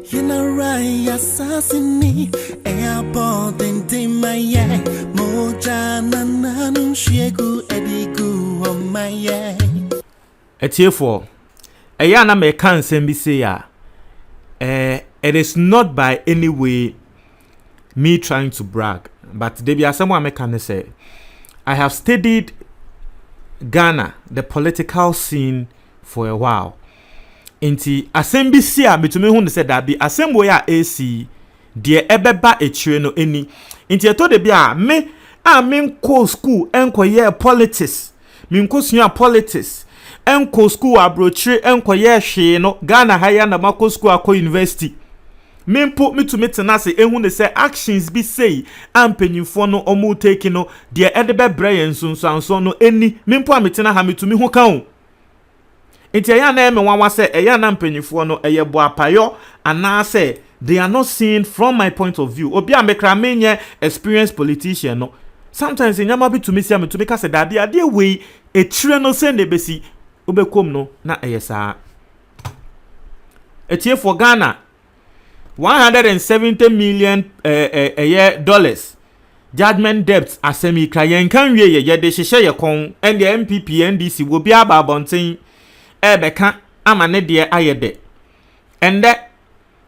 You know right, assassini, airport and Timaya, Mojana Nanum Shegu Edigu on my eye. A tearful. A yana may can send me say, it is not by any way me trying to brag, but there be someone me can say, I have studied Ghana, the political scene, for a while. Inti assembly sia betumi hu ne se da bi assembly a AC de ebeba echire no eni inti eto de bia me nko school enkoye politics me nko sua politics enko school abrochire enkoye hwe no Ghana haya na mako school akọ university me mpo mitumi tena se ehu ne se actions bi sei ampanyimfo no omu take no de edebe brain sunsanso no eni me mpo ametena ha mitumi hu kan Inti ya na eme wanwa se eya na mpanyifo no eye bo apayo ana se they are not seen from my point of view. Obi amekra menye experienced politician no. Sometimes nyama bi tumi sia me tumi ka se dade ade we etire no se ne besi obekom no na eye saa. Etie for Ghana 170 million dollars judgment debt asemi kra yen kan wie ye de hyehye ye kon and the MPP NDC wo bi aba bonten Ebeka amane de ayede. And that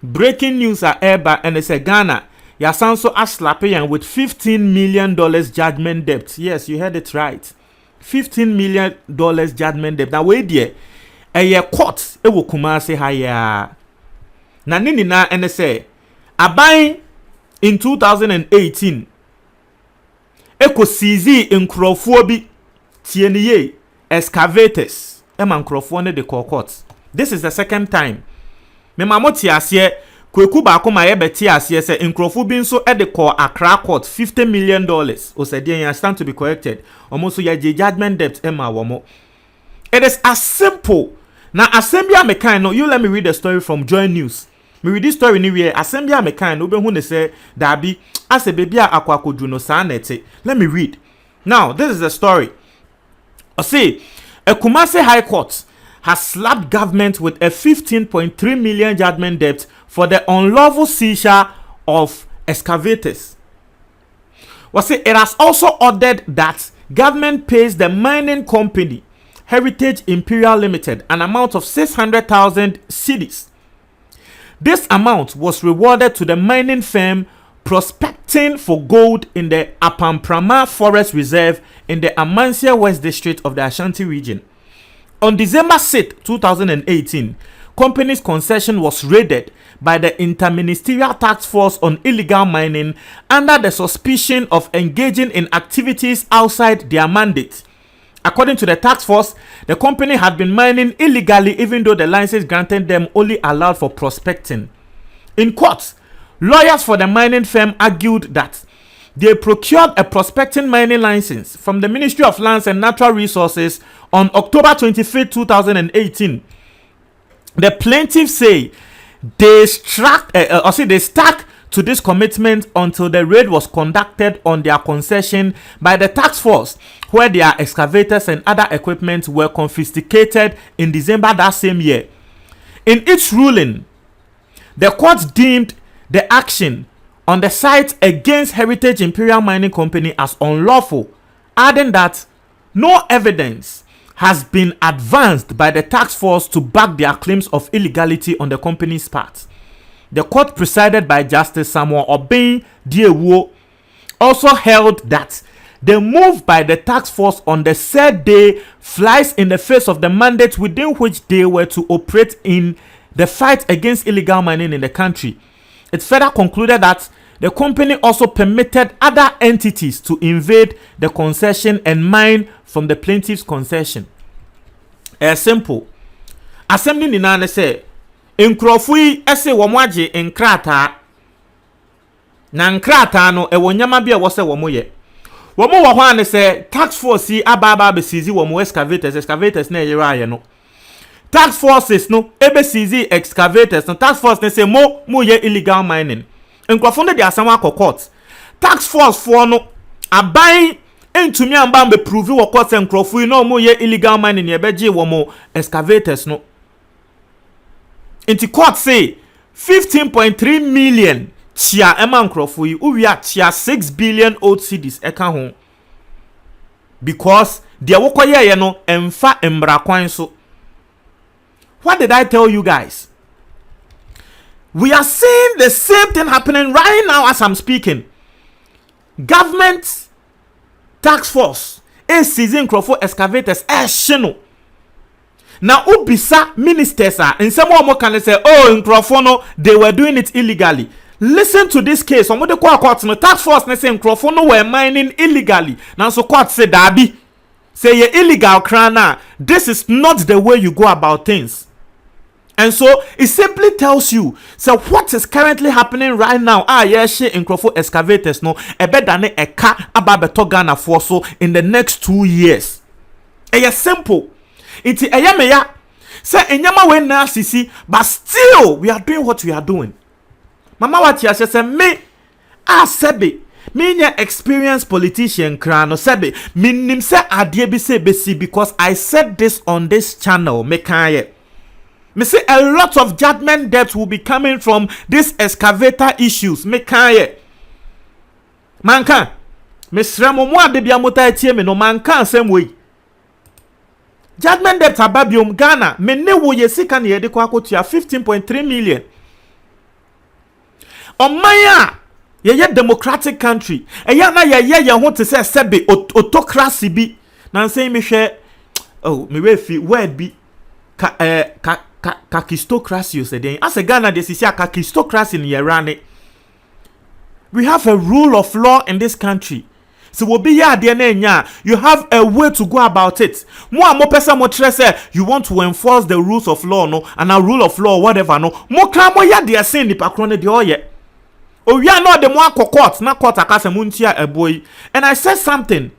breaking news are eba and it's a Ghana. Yasanso aslapian with $15 million judgment debt. Yes, you heard it right. $15 million judgment debt. Now wait there. A court e wo Kumasi haya. Na nini na and say abai in 2018. Eko sizi in Krofobi tieniye excavators. Eman Crawford de court. This is the second time. Me mamoti asiye kweku ba ko maye beti asiye se Crawford bin so e de call Accra court $50 million. O said you stand to be corrected. Almost ya judgment debt ema womo. It is as simple. Now assembly mekan no, you let me read the story from Joy News. Me read this story ni we assembly mekan no be hu ne se dabi ase baby akwa kodru no sa nete. Let me read. Now, this is the story. I see a Kumasi High Court has slapped government with a 15.3 million judgment debt for the unlawful seizure of excavators. It has also ordered that government pays the mining company Heritage Imperial Limited an amount of 600,000 cedis. This amount was rewarded to the mining firm prospecting for gold in the Apamprama Forest Reserve in the Amansia West District of the Ashanti region. On December 6, 2018, company's concession was raided by the Interministerial Task Force on Illegal Mining under the suspicion of engaging in activities outside their mandate. According to the task force, the company had been mining illegally even though the license granted them only allowed for prospecting. In court, lawyers for the mining firm argued that they procured a prospecting mining license from the Ministry of Lands and Natural Resources on October 25, 2018. The plaintiffs say they stuck to this commitment until the raid was conducted on their concession by the task force, where their excavators and other equipment were confiscated in December that same year. In its ruling, the court deemed the action on the site against Heritage Imperial Mining Company as unlawful, adding that no evidence has been advanced by the task force to back their claims of illegality on the company's part. The court, presided by Justice Samuel Obeng Diewo, also held that the move by the task force on the said day flies in the face of the mandate within which they were to operate in the fight against illegal mining in the country. It further concluded that the company also permitted other entities to invade the concession and mine from the plaintiff's concession. Simple. Assembly ni na say Nkrofui ese womwaje nkrata na nkrata no ewo nyama bia wo se womo ye womo wo hwa ne se tax force ababa be sizi womo excavators na yera ye no tax forces no ebe sizi excavators no tax force ne se mo ye illegal mining nkrofo no de asam akọ court tax force for no aban entumi amba be prove wo court nkrofui no mo ye illegal mining ye beje womo excavators no. Inti court say 15.3 million chia ema nkrofo yi uwia chia 6 billion old cedis eka ho because de wokoye ye no emfa embra kwan so. What did I tell you guys? We are seeing the same thing happening right now as I'm speaking. Government task force is seizing nkrofo excavators shino. Now ubisa ministers are in some more can say, oh, nkrofo no, they were doing it illegally. Listen to this case. Some of the court no task force na say nkrofo no were mining illegally. Now so court say dabi. Say ye illegal crana. This is not the way you go about things. And so it simply tells you, so what is currently happening right now? Yes, nkrofo excavators no ebe dane eka ababeto Ghana for so in the next 2 years. It's simple. It's meya. Say enyama we na sisi, but still we are doing what we are doing. Mama what ya say me sebe me nya experienced politician krano sebe minim se adie bi se besi because I said this on this channel me kan me say a lot of judgment debts will be coming from this excavator issues me kan manka me sremo mo ade bia mota etie me no manka asem we judgment debt ababiom Ghana me ne wo ye sika na ye de kwa akotua 15.3 million. Omaya ye democratic country eya na ye ho te say sebe autocracy bi na say me hwe oh me we fi word bi kakistocracy say den as a Ghana de sisi kakistocracy ni ye rane. We have a rule of law in this country. So will be here you have a way to go about it. Mo person mo say you want to enforce the rules of law no and a rule of law whatever no mo kra mo ya de say nipa kro ne de oye. Oh, we are not the one court, not court akase muntia a boy. And I said something.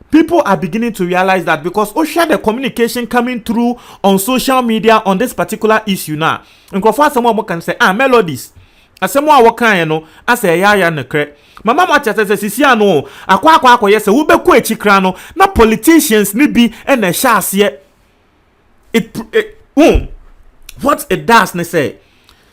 People are beginning to realize that because share the communication coming through on social media on this particular issue now. And someone can say, melodies. As someone what kind no, as a ya ne kre. Mama macha say sisi ano, akwa yes, ube ku echikra no, na politicians ni bi and a shase. What it does ne say,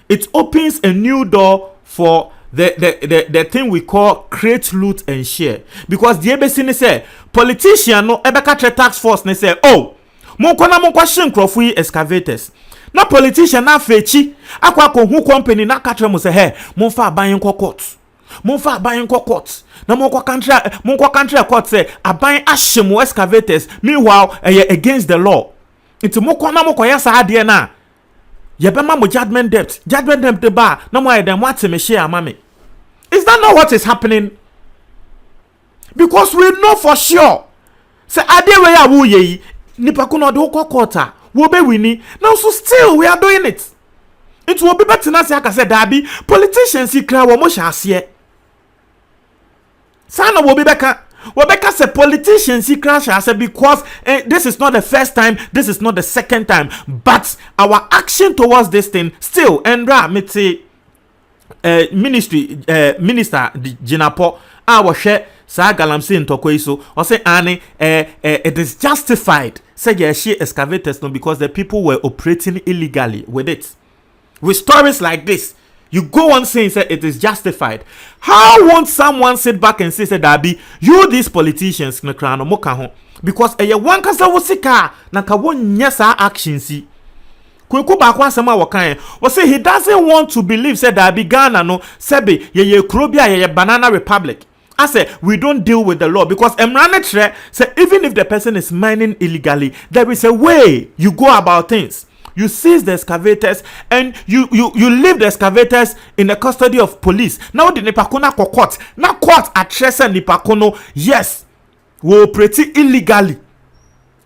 it opens a new door for the thing we call create, loot and share. Because the ABC say politician no ebeka tax force ne say oh mo kwa nkrofo excavators na politician na fechi akwa ko hu company na katre mo say hey mo fa aban court na mo kwa country court say aban ahye excavators meanwhile against the law. It's mo kwa yasa ade na yebema mo judgment debt de ba na mo dem what me share amame. Is that not what is happening? Because we know for sure. Say adewe ya wo ye nipa ko no de ko quarter wo be wini. Now so still we are doing it. It will be better na say aka say dabi politicians ikra wo mo hyase. Sana wo be beka say politicians ikra hyase because this is not the first time, this is not the second time, but our action towards this thing still endra meti minister Jinapo wo sa galamse ntokoi so o say ani it is justified say ye she excavators no because the people were operating illegally with it. With stories like this you go on saying say it is justified. How won't someone sit back and say that be you these politicians na krano mo ka ho because ye wan kasa wo sika na ka won nya sa action si kweku ba kwa asema wokan wo say he doesn't want to believe say that be Ghana no sebe ye krobia ye banana republic. I say we don't deal with the law because emrane say even if the person is mining illegally there is a way you go about things. You seize the excavators and you leave the excavators in the custody of police. Now the nipakona court. Now court addressing nipakono yes we operate illegally.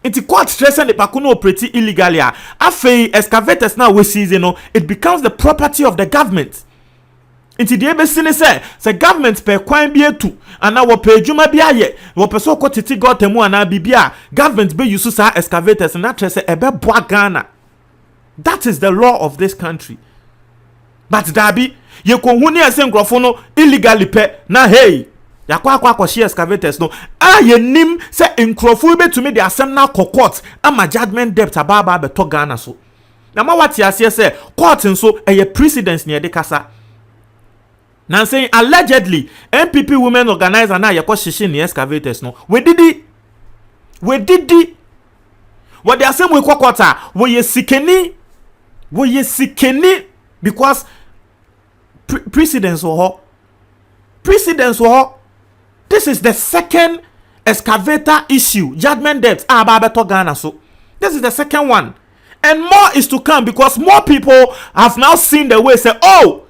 It's court stressing nipakono operate illegally. After excavators now we seize it becomes the property of the government. Inti the ebesine say government per kwan bi etu ana wo pe adwuma bi aye wo pe so ko titi gotemu ana bibia government be use sa excavators na trese ebe boa Ghana. That is the law of this country. But dabi ye ko huni ase nkrofo no illegally pe na hey yakwa share excavators no ye nim say nkrofo betumi de asem na court ama judgment debt ababa beto Ghana so. na ma wati ase say court nso precedence ne de kasa na saying allegedly MPP women organizer na yekọ hihye ne excavators no we did it what they are saying we kokota we sikeni because precedence or this is the second excavator issue judgment debt beto Ghana. So this is the second one, and more is to come because more people have now seen the way say on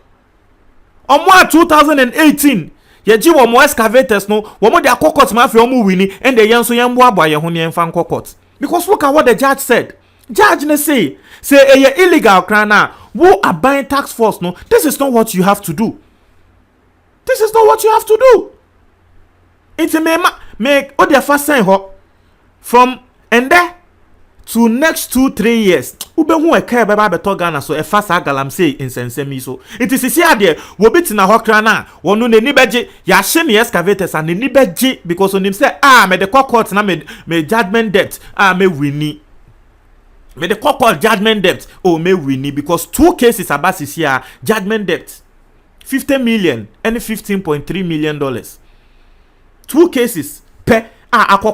2018 yeji wo mo excavators no wo mo de akokot ma fe omo wini and the yenso yembo aboye ho ne emfa nkokot because look at what the judge said. Judge ne say illegal crana wo abide tax force no, this is not what you have to do. It's me o de fa sign ho from and there to next 2-3 years ube hu eka beba beto Ghana so e fa sa galam say insensemi so it is isi ade wo bitina ho kra na wonu ne ni beje ya hye ne excavators and ni beje because onim say me the court na me judgment debt me wini me the court judgment debt me wini because 2 cases about this year judgment debt 50 million and 15.3 million dollars 2 cases per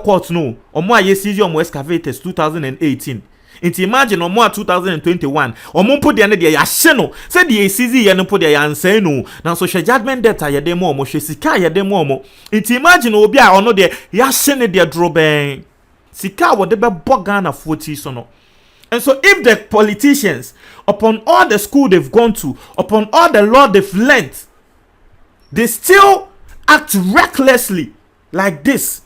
court no omo aye seize omo excavators 2018 into imagine omo 2021 omo mpo de ne de ya hye no say de seize ye no mpo de ya nsan no na so hwe judgment debt aye de mo omo hwe sika aye de mo omo into imagine obi a ono de ya hye ne de droben sika wo de be Ghana 40 so no. And so if the politicians upon all the school they've gone to, upon all the law they've learned, they still act recklessly like this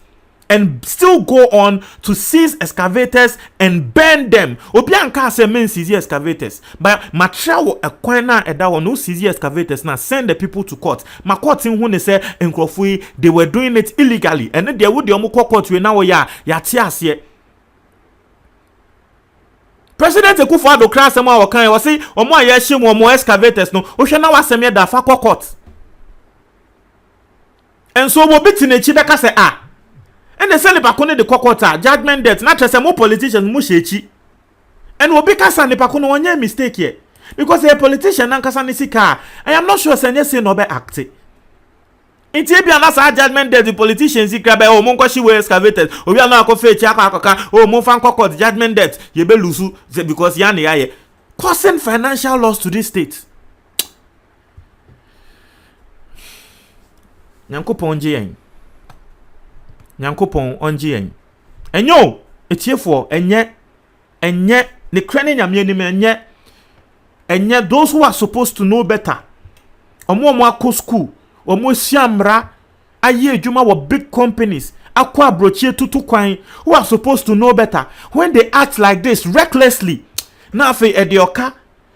and still go on to seize excavators and burn them. Obianka say men seize excavators, but matrawo ekwana edawo no seize excavators na send the people to court. Ma court in who they say enkrofui they were doing it illegally, and then they would the omo court we now ya tiasie. President Akufo-Addo kra asem a wakan we say omo ayehye omo excavators no o hwe na wasem ye da fa court. And so mo biti na chi beka say and the sell pako ne the court judgment debt na trese mo politicians mo shechi and obi kasa ne pako no onye mistake here because a politician nan kasa ne sika I am not sure say no be act inti e bia na sa judgment debt the politicians sikra be mo nko shi we excavators obi na akofa echi akaka mo fa court judgment debt ye be lusu because ya na ye causing financial loss to this state. Nyankopon onje yen enyo etiefo enye ne krane nyame anim enye those who are supposed to know better omo akọ school omo siamra aye adwuma wo big companies akọ abrochie tutu kwan who are supposed to know better when they act like this recklessly na afi edioka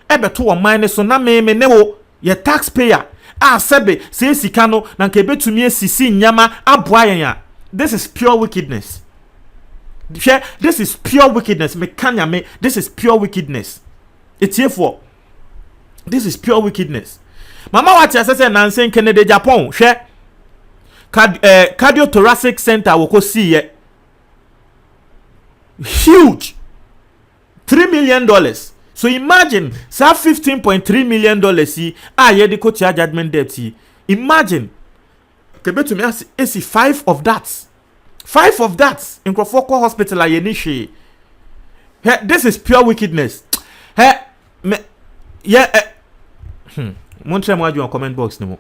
ebeto wo man so na me ne wo ye taxpayer sebe se sika no na nke betumi asisi nyama aboa yen. This is pure wickedness. This is pure wickedness. This is pure wickedness. It's here for. This is pure wickedness. Mama what you say Nansen Kennedy Japan. Cardiothoracic center we go see ye. Huge. $3 million. So imagine, say $15.3 million ye de ko tia judgment debt. Imagine. Kebe to me asi 5 of that in Krofoko hospital ayenishi. This is pure wickedness. Montre moi du en comment box nemo.